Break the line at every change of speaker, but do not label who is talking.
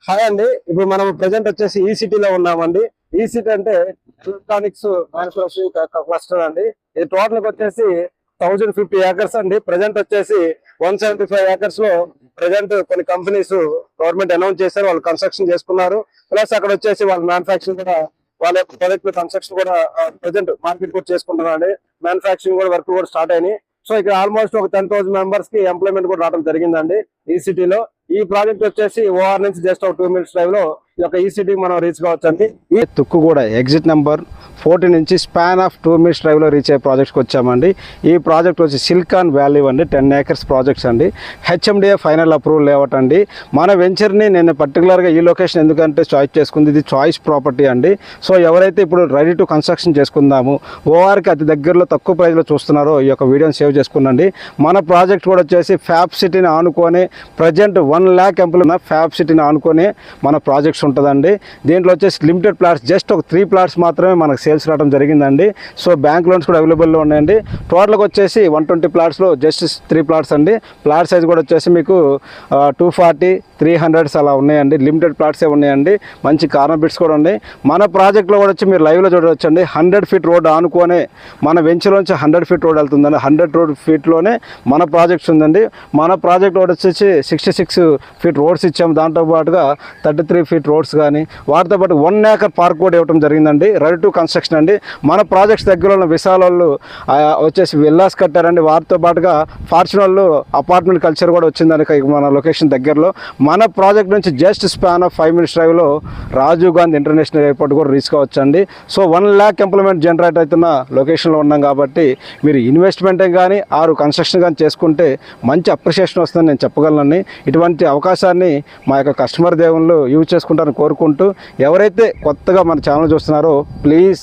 Hi అండి. ఇప్పుడు మనం ప్రెసెంట్ వచ్చేసి ఈ సిటీలో ఉన్నామండి. ఈ సిటీ అంటే ఎలక్ట్రానిక్స్ మ్యానుఫ్యాక్చరింగ్ క్లస్టర్ అండి. ఇది టోటల్ వచ్చేసి 1050 ఏకర్స్ అండి. ప్రెసెంట్ వచ్చేసి 175 ఏకర్స్ లో ప్రెసెంట్ కొన్ని కంపెనీస్ గవర్నమెంట్ అనౌన్స్ చేశారు. వాళ్ళు కన్స్ట్రక్షన్ చేసుకున్నారు. ప్లస్ అక్కడ వచ్చేసి వాళ్ళ మ్యానుఫ్యాక్చరింగ్ కూడా వాళ్ళ ప్రొడక్ట్ కన్స్ట్రక్షన్ కూడా ప్రెసెంట్ మార్కెట్ కూడా చేసుకుంటున్నారు అండి. మ్యానుఫ్యాక్చరింగ్ కూడా వర్క్ కూడా స్టార్ట్ అయినాయి. సో ఇక్కడ ఆల్మోస్ట్ ఒక 10,000 మెంబర్స్ కి ఎంప్లాయ్మెంట్ కూడా రావడం జరిగిందండి ఈ సిటీలో. ఈ ప్రాజెక్ట్ వచ్చేసి ఓఆర్ నుంచి జస్ట్ ఒక 2 minutes డ్రైవ్ లో ఈ యొక్క ఈ సిటీకి మనం రీచ్ కావచ్చు అండి.
ఈ తుక్కుగూడ ఎగ్జిట్ నెంబర్ 40 నుంచి స్పాన్ ఆఫ్ 2 minutes డ్రైవ్లో రీచ్ అయ్యే ప్రాజెక్ట్కి వచ్చామండి. ఈ ప్రాజెక్ట్ వచ్చి సిలికాన్ వ్యాలీ అండి, 10 acres ప్రాజెక్ట్స్ అండి. హెచ్ఎండిఏ ఫైనల్ అప్రూవల్ లేవట్ అండి. మన వెంచర్ని నేను పర్టికులర్గా ఈ లొకేషన్ ఎందుకంటే చాయిస్ చేసుకుంది, ఇది చాయిస్ ప్రాపర్టీ అండి. సో ఎవరైతే ఇప్పుడు రెడీ టు కన్స్ట్రక్షన్ చేసుకుందాము, ఓఆర్కి అతి దగ్గరలో తక్కువ ప్రైస్లో చూస్తున్నారో ఈ యొక్క వీడియోని సేవ్ చేసుకున్నాండి. మన ప్రాజెక్ట్ కూడా వచ్చేసి ఫ్యాబ్ సిటీని ఆనుకొని ప్రజెంట్ 1 lakh ఎంప్లాయ్ ఫ్యాబ్ సిటీని ఆనుకొని మన ప్రాజెక్ట్స్ ఉంటుందండి. దీంట్లో వచ్చేసి లిమిటెడ్ ప్లాట్స్, జస్ట్ ఒక 3 plots మాత్రమే మనకు సేల్స్ రావడం జరిగిందండి. సో బ్యాంక్ లోన్స్ కూడా అవైలబుల్లో ఉన్నాయండి. టోటల్గా వచ్చేసి 120 plotsలో జస్ట్ 3 plots అండి. ప్లాట్ సైజ్ కూడా వచ్చేసి మీకు 240, 300 అలా ఉన్నాయండి. లిమిటెడ్ ప్లాట్సే ఉన్నాయండి. మంచి కార్నర్ బిట్స్ కూడా ఉన్నాయి. మన ప్రాజెక్ట్లో కూడా వచ్చి మీరు లైవ్లో చూడవచ్చండి. 100 feet రోడ్ ఆనుకొనే మన వెంచర్లోంచి 100 feet రోడ్ వెళ్తుందండి. 100 feetలోనే మన ప్రాజెక్ట్స్ ఉందండి. మన ప్రాజెక్ట్ రోడ్ వచ్చేసి 66 feet రోడ్స్ ఇచ్చాము. దాంతో పాటుగా 33 feet రోడ్స్ కానీ వాటితో పాటు 1 acre పార్క్ కూడా ఇవ్వడం జరిగిందండి. రెడీ టు కన్స్ట్రక్షన్ అండి. మన ప్రాజెక్ట్స్ దగ్గర ఉన్న విశాల వాళ్ళు వచ్చేసి విల్లాస్ కట్టారండి. వాటితో పాటుగా ఫార్చ్యూన్ వాళ్ళు అపార్ట్మెంట్ కల్చర్ కూడా వచ్చిందండి మన లొకేషన్ దగ్గరలో. మన ప్రాజెక్ట్ నుంచి జస్ట్ స్పాన్ ఆఫ్ 5 minutes డ్రైవ్లో రాజీవ్ గాంధీ ఇంటర్నేషనల్ ఎయిర్పోర్ట్ కూడా reach కావచ్చండి. So 1 lakh employment generate అవుతున్న లొకేషన్లో ఉన్నాం కాబట్టి మీరు ఇన్వెస్ట్మెంటే కానీ కన్స్ట్రక్షన్ కానీ చేసుకుంటే మంచి అప్రిషియేషన్ వస్తుందని నేను చెప్పగలనండి. ఇటువంటి అవకాశాన్ని మా యొక్క కస్టమర్ దేవుళ్ళు యూజ్ చేసుకుంటారని కోరుకుంటూ, ఎవరైతే కొత్తగా మన ఛానల్ చూస్తున్నారో ప్లీజ్